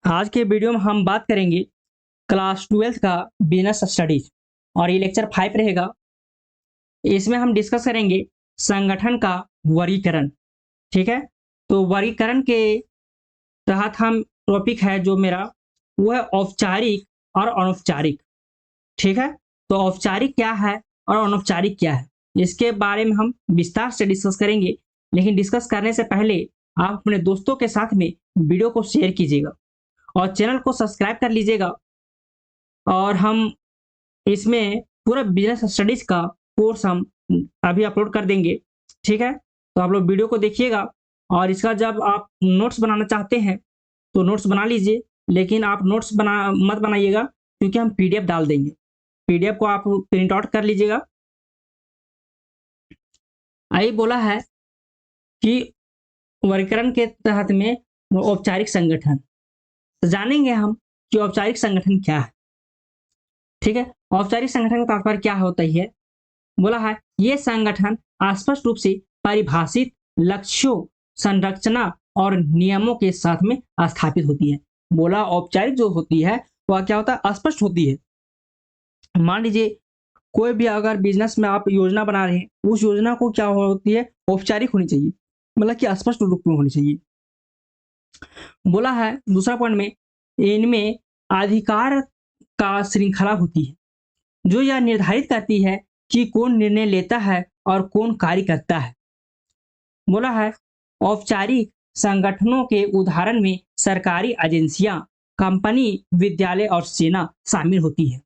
आज के वीडियो में हम बात करेंगे क्लास 12th का बिजनेस स्टडीज और ये लेक्चर 5 रहेगा। इसमें हम डिस्कस करेंगे संगठन का वर्गीकरण। ठीक है, तो वर्गीकरण के तहत हम टॉपिक है जो मेरा वो है औपचारिक और अनौपचारिक। ठीक है, तो औपचारिक क्या है और अनौपचारिक क्या है, इसके बारे में हम विस्तार से डिस्कस करेंगे। लेकिन डिस्कस करने से पहले आप अपने दोस्तों के साथ में वीडियो को शेयर कीजिएगा और चैनल को सब्सक्राइब कर लीजिएगा। और हम इसमें पूरा बिजनेस स्टडीज का कोर्स हम अभी अपलोड कर देंगे। ठीक है, तो आप लोग वीडियो को देखिएगा और इसका जब आप नोट्स बनाना चाहते हैं तो नोट्स बना लीजिए, लेकिन आप नोट्स मत बनाइएगा क्योंकि हम पीडीएफ डाल देंगे। पीडीएफ को आप प्रिंट आउट कर लीजिएगा। आई बोला है कि वर्गीकरण के तहत में औपचारिक संगठन, तो जानेंगे हम कि औपचारिक संगठन क्या है। ठीक है, औपचारिक संगठन का तात्पर्य क्या होता है। बोला है ये संगठन स्पष्ट रूप से परिभाषित लक्ष्यों, संरचना और नियमों के साथ में स्थापित होती है। बोला औपचारिक जो होती है वह क्या होता है, स्पष्ट होती है। मान लीजिए कोई भी अगर बिजनेस में आप योजना बना रहे हैं, उस योजना को क्या होती है, औपचारिक होनी चाहिए, मतलब कि स्पष्ट रूप में होनी चाहिए। बोला है दूसरा पॉइंट में, इनमें अधिकार का श्रृंखला होती है जो यह निर्धारित करती है कि कौन निर्णय लेता है और कौन कार्य करता है। बोला है औपचारिक संगठनों के उदाहरण में सरकारी एजेंसियां, कंपनी, विद्यालय और सेना शामिल होती है।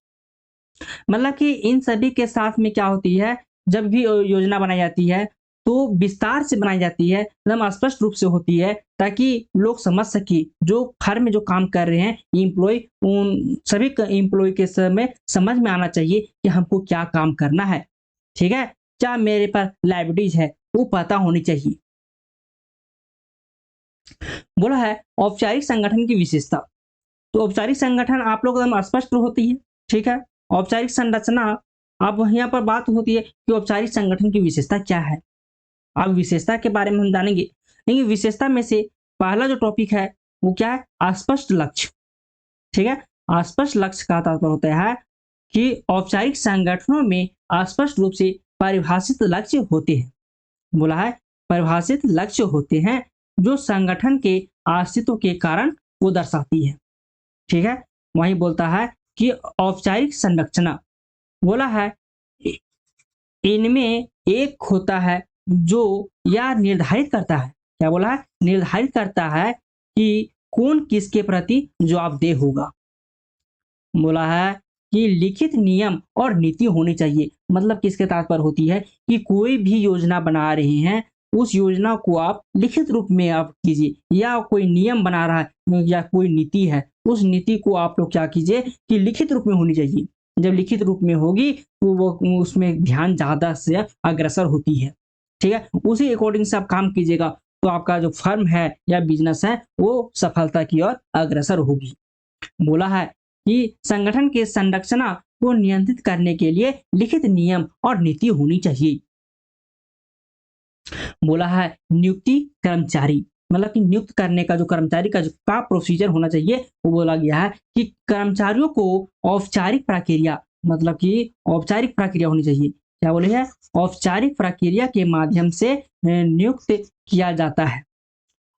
मतलब कि इन सभी के साथ में क्या होती है, जब भी योजना बनाई जाती है तो विस्तार से बनाई जाती है, एकदम स्पष्ट रूप से होती है ताकि लोग समझ सके, जो फर्म में जो काम कर रहे हैं एम्प्लॉय, उन सभी एम्प्लॉय के समय समझ में आना चाहिए कि हमको क्या काम करना है। ठीक है, क्या मेरे पास लाइबिलिटीज है वो पता होनी चाहिए। बोला है औपचारिक संगठन की विशेषता, तो औपचारिक संगठन आप लोग एकदम स्पष्ट होती है। ठीक है, औपचारिक संरचना, अब यहाँ पर बात होती है कि औपचारिक संगठन की विशेषता क्या है। अब विशेषता के बारे में हम जानेंगे, लेकिन विशेषता में से पहला जो टॉपिक है वो क्या है, अस्पष्ट लक्ष्य। ठीक है, अस्पष्ट लक्ष्य का तात्पर्य होता है कि औपचारिक संगठनों में स्पष्ट रूप से परिभाषित लक्ष्य होते हैं। बोला है परिभाषित लक्ष्य होते हैं जो संगठन के अस्तित्व के कारण वो दर्शाती है। ठीक है, वही बोलता है कि औपचारिक संरचना, बोला है इनमें एक होता है जो यह निर्धारित करता है, क्या बोला है, निर्धारित करता है कि कौन किसके प्रति जवाबदेह होगा। बोला है कि लिखित नियम और नीति होनी चाहिए। मतलब किसके तात्पर्य होती है कि कोई भी योजना बना रहे हैं, उस योजना को आप लिखित रूप में आप कीजिए, या कोई नियम बना रहा है या कोई नीति है, उस नीति को आप लोग क्या कीजिए कि लिखित रूप में होनी चाहिए। जब लिखित रूप में होगी तो वो उसमें ध्यान ज्यादा से अग्रसर होती है। ठीक है, उसी अकॉर्डिंग से आप काम कीजिएगा तो आपका जो फर्म है या बिजनेस है वो सफलता की ओर अग्रसर होगी। बोला है कि संगठन के संरचना को नियंत्रित करने के लिए लिखित नियम और नीति होनी चाहिए। बोला है नियुक्ति कर्मचारी, मतलब कि नियुक्त करने का जो कर्मचारी का प्रोसीजर होना चाहिए, वो बोला गया है कि कर्मचारियों को औपचारिक प्रक्रिया, मतलब कि औपचारिक प्रक्रिया होनी चाहिए। क्या बोले है, औपचारिक प्रक्रिया के माध्यम से नियुक्त किया जाता है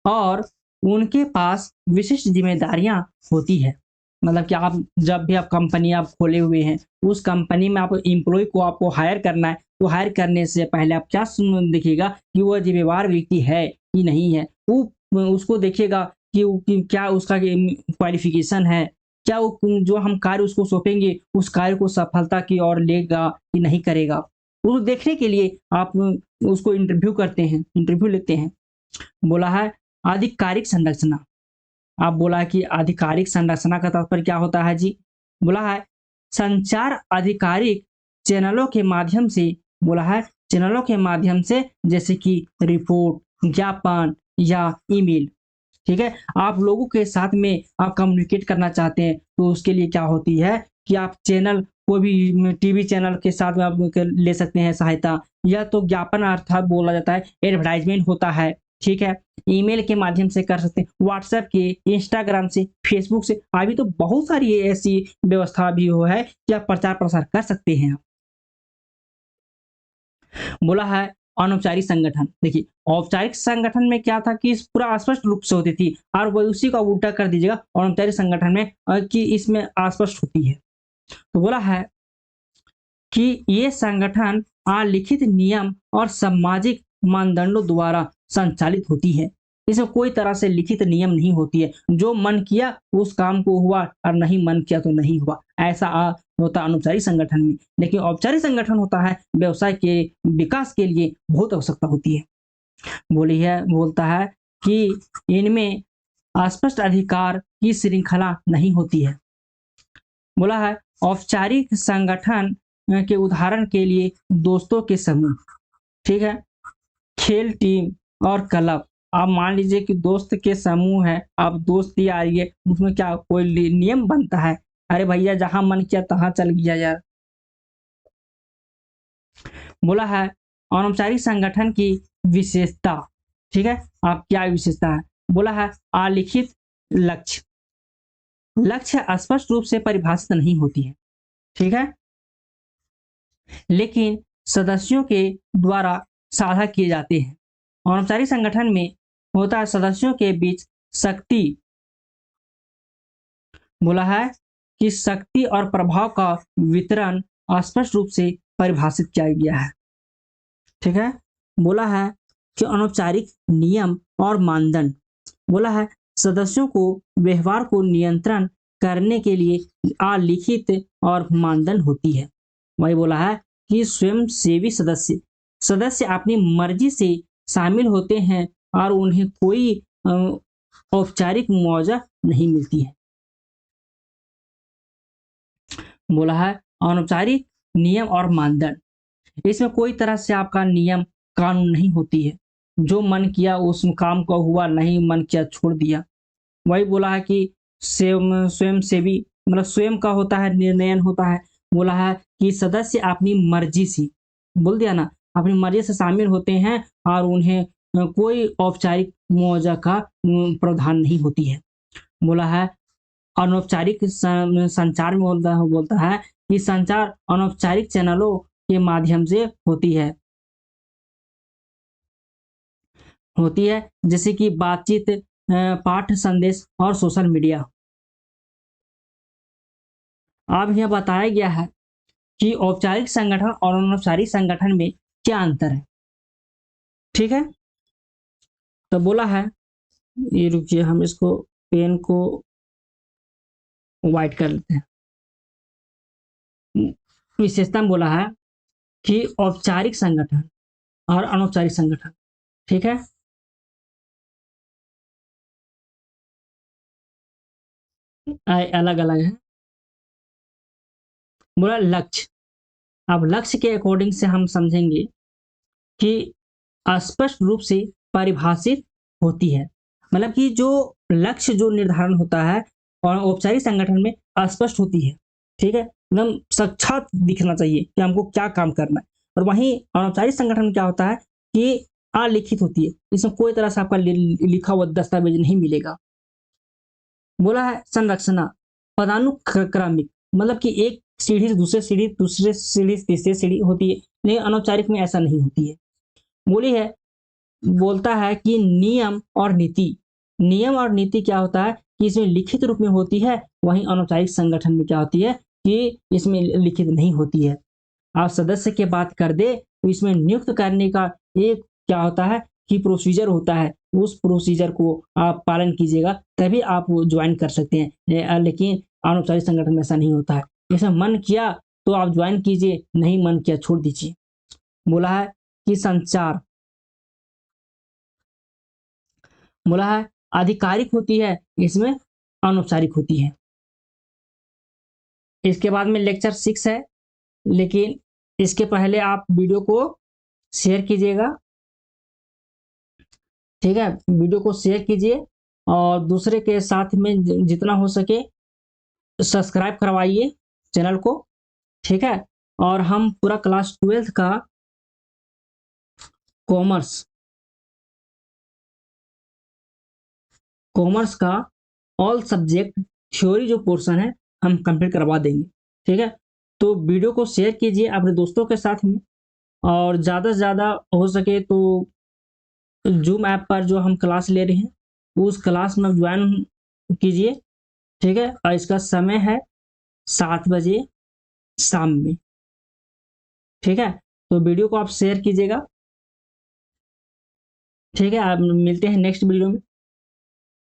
और उनके पास विशिष्ट जिम्मेदारियां होती है। मतलब कि आप जब भी आप कंपनी आप खोले हुए हैं, उस कंपनी में आप एम्प्लॉय को आपको हायर करना है, तो हायर करने से पहले आप क्या देखिएगा कि वह जिम्मेवार व्यक्ति है कि नहीं है। वो उसको देखिएगा कि क्या उसका क्वालिफिकेशन है, क्या वो जो हम कार्य उसको सौंपेंगे उस कार्य को सफलता की ओर लेगा कि नहीं करेगा। वो देखने के लिए आप उसको इंटरव्यू करते हैं, इंटरव्यू लेते हैं। बोला है आधिकारिक संरचना, आप बोला कि आधिकारिक संरचना का तात्पर्य क्या होता है जी। बोला है संचार आधिकारिक चैनलों के माध्यम से, बोला है चैनलों के माध्यम से, जैसे कि रिपोर्ट, ज्ञापन या ईमेल। ठीक है, आप लोगों के साथ में आप कम्युनिकेट करना चाहते हैं तो उसके लिए क्या होती है कि आप चैनल, कोई भी टीवी चैनल के साथ में आप ले सकते हैं सहायता, या तो ज्ञापन अर्थात बोला जाता है एडवर्टाइजमेंट होता है। ठीक है, ईमेल के माध्यम से कर सकते हैं, व्हाट्सएप के, इंस्टाग्राम से, फेसबुक से। अभी तो बहुत सारी ऐसी व्यवस्था भी हो है कि आप प्रचार प्रसार कर सकते हैं। बोला है अनौपचारिक संगठन। देखिए, औपचारिक संगठन में क्या था कि पूरा अस्पष्ट रूप से होती थी, और वही उसी का उल्टा कर दीजिएगा अनौपचारिक संगठन में कि इसमें अस्पष्ट होती है। तो बोला है कि ये संगठन लिखित नियम और सामाजिक मानदंडों द्वारा संचालित होती है। इसमें कोई तरह से लिखित नियम नहीं होती है, जो मन किया उस काम को हुआ और नहीं मन किया तो नहीं हुआ, ऐसा होता अनौपचारिक संगठन में। लेकिन औपचारिक संगठन होता है व्यवसाय के विकास के लिए बहुत आवश्यकता होती है। बोलता है कि इनमें स्पष्ट अधिकार की श्रृंखला नहीं होती है। बोला है औपचारिक संगठन के उदाहरण के लिए दोस्तों के समूह, ठीक है, खेल टीम और क्लब। आप मान लीजिए कि दोस्त के समूह है, आप दोस्ती आ रही है, उसमें क्या कोई नियम बनता है? अरे भैया जहां मन किया तहां चल गया यार। बोला है अनौपचारिक संगठन की विशेषता, ठीक है, आप क्या विशेषता है? बोला है अलिखित लक्ष्य। लक्ष्य स्पष्ट रूप से परिभाषित नहीं होती है, ठीक है, लेकिन सदस्यों के द्वारा साझा किए जाते हैं। अनौपचारिक संगठन में होता है सदस्यों के बीच शक्ति। बोला है कि शक्ति और प्रभाव का वितरण स्पष्ट रूप से परिभाषित किया गया है, ठीक है। बोला है कि अनौपचारिक नियम और मानदंड। बोला है सदस्यों को व्यवहार को नियंत्रण करने के लिए अलिखित और मानदंड होती है। वही बोला है कि स्वयंसेवी सदस्य सदस्य अपनी मर्जी से शामिल होते हैं और उन्हें कोई औपचारिक मुआवजा नहीं मिलती है। बोला है अनौपचारिक नियम और मानदंड। इसमें कोई तरह से आपका नियम कानून नहीं होती है, जो मन किया उस काम को हुआ, नहीं मन किया छोड़ दिया। वही बोला है कि स्वयं सेवी मतलब स्वयं का होता है निर्णयन होता है। बोला है कि सदस्य अपनी मर्जी से, बोल दिया ना, अपनी मर्जी से शामिल होते हैं और उन्हें कोई औपचारिक मुआवजा का प्रावधान नहीं होती है। बोला है अनौपचारिक संचार में बोलता है कि संचार अनौपचारिक चैनलों के माध्यम से होती है, जैसे कि बातचीत, पाठ संदेश और सोशल मीडिया। अब यह बताया गया है कि औपचारिक संगठन और अनौपचारिक संगठन में क्या अंतर है, ठीक है। तो बोला है, ये रुकिए हम इसको पेन को व्हाइट कर लेते हैं। विशेषता में बोला है कि औपचारिक संगठन और अनौपचारिक संगठन, ठीक है, अलग अलग है। बोला लक्ष्य। अब लक्ष्य के अकॉर्डिंग से हम समझेंगे कि स्पष्ट रूप से परिभाषित होती है। मतलब कि जो लक्ष्य जो निर्धारण होता है और औपचारिक संगठन में अस्पष्ट होती है, ठीक है, एकदम साक्षात दिखना चाहिए कि हमको क्या काम करना है। और वहीं अनौपचारिक संगठन में क्या होता है कि अलिखित होती है, इसमें कोई तरह से आपका लिखा हुआ दस्तावेज नहीं मिलेगा। बोला है संरचना पदानुक्रमिक, मतलब कि एक सीढ़ी से दूसरे सीढ़ी से तीसरी सीढ़ी होती है, लेकिन अनौपचारिक में ऐसा नहीं होती है। बोली है बोलता है कि नियम और नीति क्या होता है कि इसमें लिखित रूप में होती है, वहीं अनौपचारिक संगठन में क्या होती है कि इसमें लिखित नहीं होती है। आप सदस्य की बात कर दे तो इसमें नियुक्त करने का एक क्या होता है कि प्रोसीजर होता है, उस प्रोसीजर को आप पालन कीजिएगा तभी आप ज्वाइन कर सकते हैं। लेकिन अनौपचारिक संगठन में ऐसा नहीं होता है, जैसे मन किया तो आप ज्वाइन कीजिए, नहीं मन किया छोड़ दीजिए। बोला है कि संचार, बोला है आधिकारिक होती है, इसमें अनौपचारिक होती है। इसके बाद में लेक्चर 6 है, लेकिन इसके पहले आप वीडियो को शेयर कीजिएगा, ठीक है, वीडियो को शेयर कीजिए और दूसरे के साथ में जितना हो सके सब्सक्राइब करवाइए चैनल को, ठीक है। और हम पूरा क्लास 12 का कॉमर्स कॉमर्स का ऑल सब्जेक्ट थ्योरी जो पोर्शन है हम कंप्लीट करवा देंगे। ठीक है, तो वीडियो को शेयर कीजिए अपने दोस्तों के साथ में, और ज़्यादा से ज़्यादा हो सके तो जूम ऐप पर जो हम क्लास ले रहे हैं उस क्लास में ज्वाइन कीजिए। ठीक है, और इसका समय है 7 बजे शाम में। ठीक है, तो वीडियो को आप शेयर कीजिएगा। ठीक है, आप मिलते हैं नेक्स्ट वीडियो में।